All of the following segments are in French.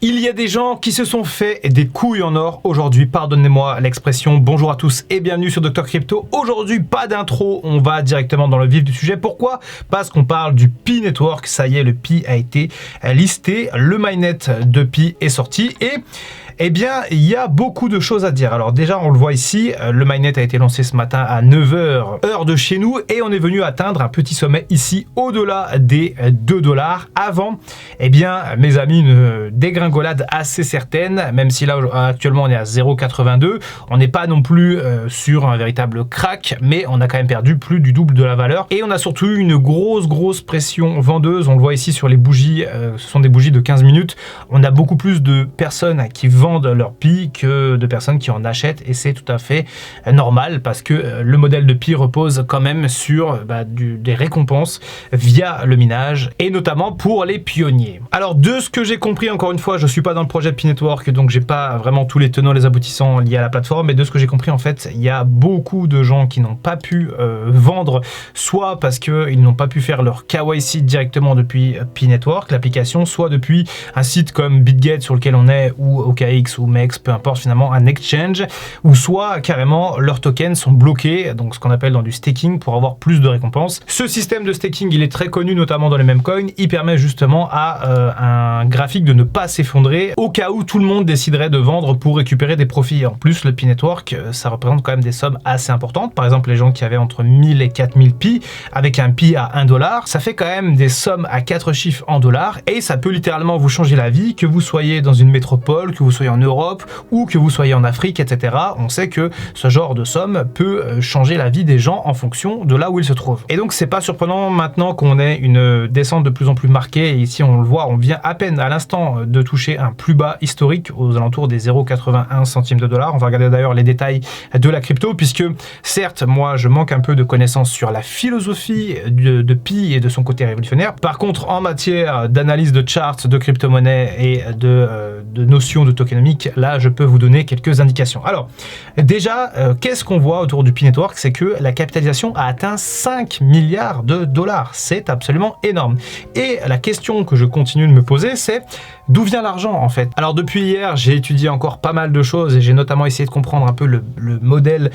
Il y a des gens qui se sont fait des couilles en or aujourd'hui, pardonnez-moi l'expression. Bonjour à tous et bienvenue sur Dr Crypto. Aujourd'hui, pas d'intro, on va directement dans le vif du sujet. Pourquoi? Parce qu'on parle du Pi Network. Ça y est, le Pi a été listé, le mainnet de Pi est sorti et eh bien, il y a beaucoup de choses à dire. Alors déjà, on le voit ici, le mainnet a été lancé ce matin à 9 h, heure de chez nous, et on est venu atteindre un petit sommet ici, au-delà des 2 $. Avant, eh bien, mes amis, une dégringolade assez certaine, même si là, actuellement, on est à 0,82. On n'est pas non plus sur un véritable crack, mais on a quand même perdu plus du double de la valeur. Et on a surtout eu une grosse pression vendeuse. On le voit ici sur les bougies, ce sont des bougies de 15 minutes. On a beaucoup plus de personnes qui vendent leur Pi que de personnes qui en achètent, et c'est tout à fait normal parce que le modèle de Pi repose quand même sur des récompenses via le minage, et notamment pour les pionniers. Alors de ce que j'ai compris, encore une fois, je suis pas dans le projet Pi Network, donc j'ai pas vraiment tous les tenants, les aboutissants liés à la plateforme, mais de ce que j'ai compris, en fait, il y a beaucoup de gens qui n'ont pas pu vendre, soit parce qu'ils n'ont pas pu faire leur KYC directement depuis Pi Network, l'application, soit depuis un site comme BitGet sur lequel on est, ou OKX ou MEX, peu importe, finalement un exchange, ou soit carrément leurs tokens sont bloqués, donc ce qu'on appelle dans du staking, pour avoir plus de récompenses. Ce système de staking, il est très connu notamment dans les meme coins. Il permet justement à un graphique de ne pas s'effondrer au cas où tout le monde déciderait de vendre pour récupérer des profits. En plus, le Pi Network, ça représente quand même des sommes assez importantes. Par exemple, les gens qui avaient entre 1000 et 4000 Pi avec un Pi à 1 $, ça fait quand même des sommes à 4 chiffres en dollars, et ça peut littéralement vous changer la vie, que vous soyez dans une métropole, que vous soyez en Europe ou que vous soyez en Afrique, etc. On sait que ce genre de somme peut changer la vie des gens en fonction de là où ils se trouvent. Et donc c'est pas surprenant maintenant qu'on ait une descente de plus en plus marquée, et ici on le voit, on vient à peine à l'instant de toucher un plus bas historique aux alentours des 0,81 centimes de dollar. On va regarder d'ailleurs les détails de la crypto, puisque certes moi je manque un peu de connaissances sur la philosophie de Pi et de son côté révolutionnaire. Par contre, en matière d'analyse de charts, de crypto-monnaie et de notions de tokenomique, là je peux vous donner quelques indications. Alors déjà, qu'est-ce qu'on voit autour du Pi Network? C'est que la capitalisation a atteint 5 milliards de dollars. C'est absolument énorme. Et la question que je continue de me poser, c'est d'où vient l'argent en fait? Alors depuis hier, j'ai étudié encore pas mal de choses, et j'ai notamment essayé de comprendre un peu le modèle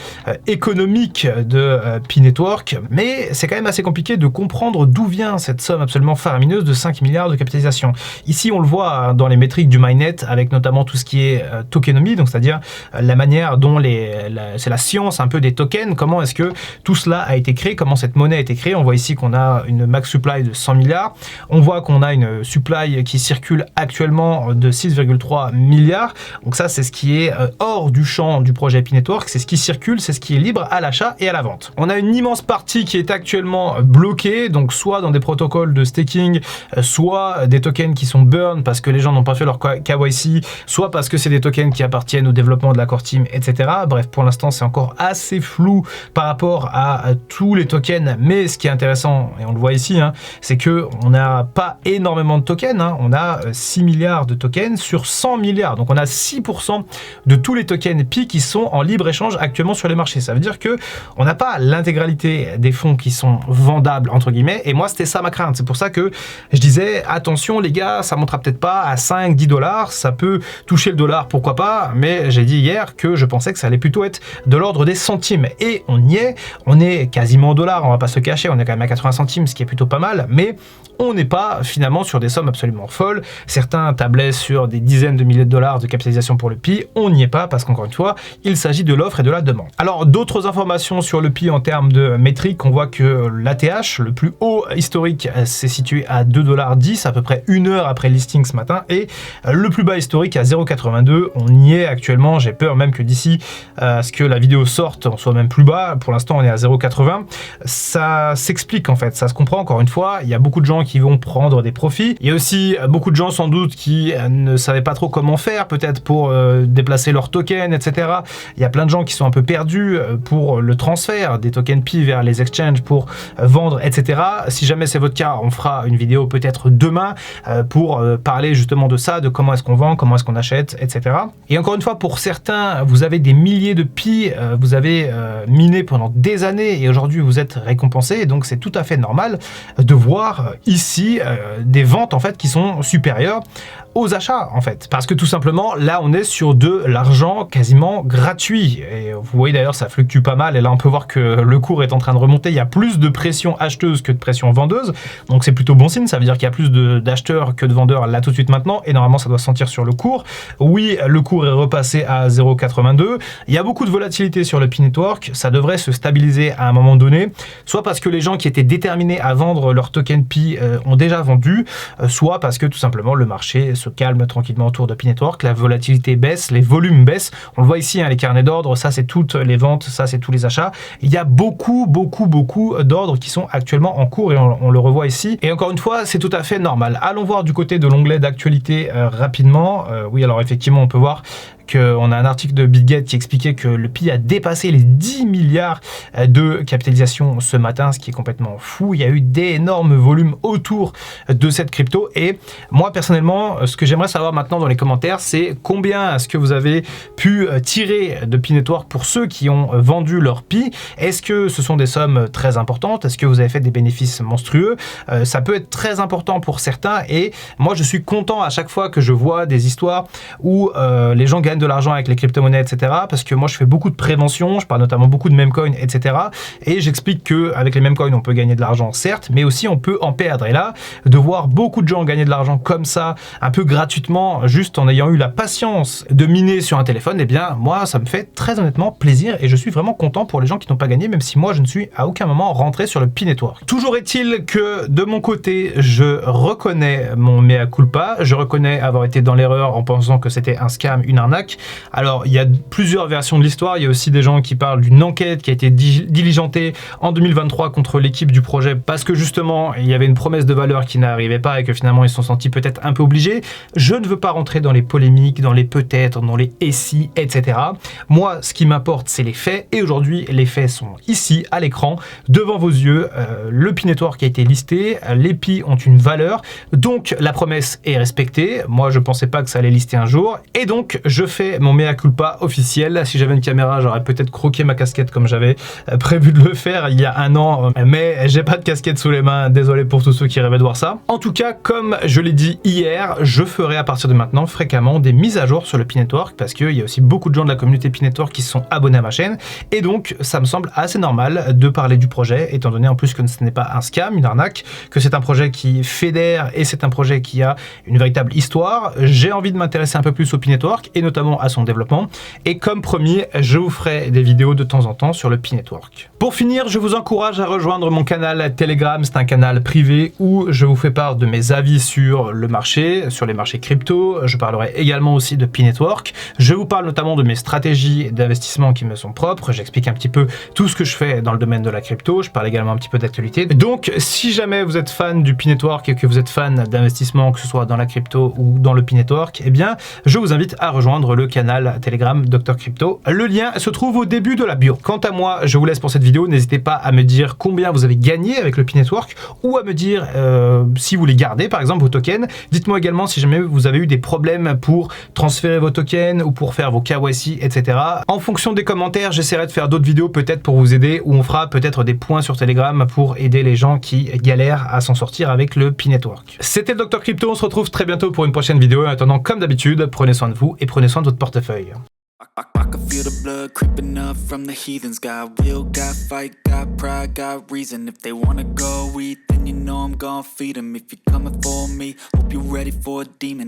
économique de Pi Network, mais c'est quand même assez compliqué de comprendre d'où vient cette somme absolument faramineuse de 5 milliards de capitalisation. Ici on le voit dans les métriques du mainnet, avec notamment tout ce qui est tokenomie, donc c'est-à-dire la manière dont c'est la science un peu des tokens, comment est-ce que tout cela a été créé, comment cette monnaie a été créée. On voit ici qu'on a une max supply de 100 milliards, on voit qu'on a une supply qui circule actuellement de 6,3 milliards, donc ça c'est ce qui est hors du champ du projet Pi Network, c'est ce qui circule, c'est ce qui est libre à l'achat et à la vente. On a une immense partie qui est actuellement bloquée, donc soit dans des protocoles de staking, soit des tokens qui sont burn parce que les gens n'ont pas fait leur KYC, soit parce que c'est des tokens qui appartiennent au développement de la core team, etc. Bref, pour l'instant, c'est encore assez flou par rapport à tous les tokens, mais ce qui est intéressant, et on le voit ici, c'est que on n'a pas énormément de tokens, on a 6 milliards de tokens sur 100 milliards, donc on a 6% de tous les tokens Pi qui sont en libre échange actuellement sur les marchés. Ça veut dire que on n'a pas l'intégralité des fonds qui sont vendables, entre guillemets, et moi, c'était ça ma crainte. C'est pour ça que je disais, attention les gars, ça montera peut-être pas à 5-10 $, ça peut toucher le dollar, pourquoi pas, mais j'ai dit hier que je pensais que ça allait plutôt être de l'ordre des centimes, et on y est, on est quasiment au dollar, on va pas se cacher, on est quand même à 80 centimes, ce qui est plutôt pas mal, mais on n'est pas finalement sur des sommes absolument folles. Certains tablaient sur des dizaines de milliers de dollars de capitalisation pour le Pi, on n'y est pas parce qu'encore une fois, il s'agit de l'offre et de la demande. Alors d'autres informations sur le Pi en termes de métriques, on voit que l'ATH, le plus haut historique, s'est situé à 2,10 $, à peu près une heure après le listing ce matin, et le plus bas historique à 0,82, on y est actuellement. J'ai peur même que d'ici à ce que la vidéo sorte, on soit même plus bas. Pour l'instant, on est à 0,80. Ça s'explique en fait, ça se comprend. Encore une fois, il y a beaucoup de gens qui vont prendre des profits. Il y a aussi beaucoup de gens sans doute qui ne savaient pas trop comment faire, peut-être pour déplacer leurs tokens, etc. Il y a plein de gens qui sont un peu perdus pour le transfert des tokens Pi vers les exchanges pour vendre, etc. Si jamais c'est votre cas, on fera une vidéo peut-être demain pour parler justement de ça, de comment est-ce qu'on vend, comment est-ce qu'on achète, etc. Et encore une fois, pour certains, vous avez des milliers de Pi, vous avez miné pendant des années et aujourd'hui vous êtes récompensé, et donc c'est tout à fait normal de voir ici des ventes en fait qui sont supérieures aux achats en fait. Parce que tout simplement, là on est sur de l'argent quasiment gratuit. Et vous voyez d'ailleurs ça fluctue pas mal et là on peut voir que le cours est en train de remonter. Il y a plus de pression acheteuse que de pression vendeuse. Donc c'est plutôt bon signe, ça veut dire qu'il y a plus d'acheteurs que de vendeurs là tout de suite maintenant. Et normalement ça doit se sentir sur le cours. Oui, le cours est repassé à 0,82. Il y a beaucoup de volatilité sur le P-Network. Ça devrait se stabiliser à un moment donné. Soit parce que les gens qui étaient déterminés à vendre leur token Pi ont déjà vendu, soit parce que tout simplement le marché se calme tranquillement autour de P-Network, la volatilité baisse, les volumes baissent. On le voit ici, hein, les carnets d'ordre, ça c'est toutes les ventes, ça c'est tous les achats. Il y a beaucoup d'ordres qui sont actuellement en cours et on le revoit ici. Et encore une fois, c'est tout à fait normal. Allons voir du côté de l'onglet d'actualité rapidement. Oui, alors effectivement, on peut voir qu'on a un article de BitGet qui expliquait que le Pi a dépassé les 10 milliards de capitalisation ce matin, ce qui est complètement fou. Il y a eu d'énormes volumes autour de cette crypto et moi personnellement, ce que j'aimerais savoir maintenant dans les commentaires, c'est combien est-ce que vous avez pu tirer de P-Network pour ceux qui ont vendu leur Pi. Est-ce que ce sont des sommes très importantes? Est-ce que vous avez fait des bénéfices monstrueux? Ça peut être très important pour certains et moi je suis content à chaque fois que je vois des histoires où les gens gagnent de l'argent avec les crypto-monnaies, etc. Parce que moi, je fais beaucoup de prévention, je parle notamment beaucoup de meme-coins, etc. Et j'explique qu'avec les meme-coins, on peut gagner de l'argent, certes, mais aussi on peut en perdre. Et là, de voir beaucoup de gens gagner de l'argent comme ça, un peu gratuitement, juste en ayant eu la patience de miner sur un téléphone, eh bien, moi, ça me fait très honnêtement plaisir et je suis vraiment content pour les gens qui n'ont pas gagné, même si moi, je ne suis à aucun moment rentré sur le P-Network. Toujours est-il que de mon côté, je reconnais mon mea culpa, je reconnais avoir été dans l'erreur en pensant que c'était un scam, une arnaque. Alors, il y a plusieurs versions de l'histoire. Il y a aussi des gens qui parlent d'une enquête qui a été diligentée en 2023 contre l'équipe du projet parce que justement, il y avait une promesse de valeur qui n'arrivait pas et que finalement, ils se sont sentis peut-être un peu obligés. Je ne veux pas rentrer dans les polémiques, dans les peut-être, dans les et si, etc. Moi, ce qui m'importe, c'est les faits. Et aujourd'hui, les faits sont ici, à l'écran, devant vos yeux. Le P-Network a été listé. Les Pi ont une valeur. Donc, la promesse est respectée. Moi, je ne pensais pas que ça allait lister un jour. Et donc, je fais mon mea culpa officiel. Si j'avais une caméra, j'aurais peut-être croqué ma casquette comme j'avais prévu de le faire il y a un an, mais j'ai pas de casquette sous les mains, désolé pour tous ceux qui rêvaient de voir ça. En tout cas, comme je l'ai dit hier, je ferai à partir de maintenant fréquemment des mises à jour sur le P-Network parce qu'il y a aussi beaucoup de gens de la communauté P-Network qui se sont abonnés à ma chaîne et donc ça me semble assez normal de parler du projet étant donné en plus que ce n'est pas un scam, une arnaque, que c'est un projet qui fédère et c'est un projet qui a une véritable histoire. J'ai envie de m'intéresser un peu plus au P-Network et notamment à son développement. Et comme promis, je vous ferai des vidéos de temps en temps sur le P-Network. Pour finir, je vous encourage à rejoindre mon canal Telegram. C'est un canal privé où je vous fais part de mes avis sur le marché, sur les marchés crypto. Je parlerai également aussi de P-Network. Je vous parle notamment de mes stratégies d'investissement qui me sont propres. J'explique un petit peu tout ce que je fais dans le domaine de la crypto. Je parle également un petit peu d'actualité. Donc, si jamais vous êtes fan du P-Network et que vous êtes fan d'investissement, que ce soit dans la crypto ou dans le P-Network, eh bien, je vous invite à rejoindre le canal Telegram Dr Crypto. Le lien se trouve au début de la bio. Quant à moi, je vous laisse pour cette vidéo. N'hésitez pas à me dire combien vous avez gagné avec le P-Network ou à me dire si vous les gardez, par exemple, vos tokens. Dites-moi également si jamais vous avez eu des problèmes pour transférer vos tokens ou pour faire vos KYC, etc. En fonction des commentaires, j'essaierai de faire d'autres vidéos peut-être pour vous aider ou on fera peut-être des points sur Telegram pour aider les gens qui galèrent à s'en sortir avec le P-Network. C'était le Dr Crypto. On se retrouve très bientôt pour une prochaine vidéo. En attendant, comme d'habitude, prenez soin de vous et prenez soin de votre portefeuille. I can feel the blood creeping up from the heathens. Got will, got fight, got pride, got reason. If they wanna go eat, then you know I'm gon' feed them. If you're coming for me, hope you're ready for a demon.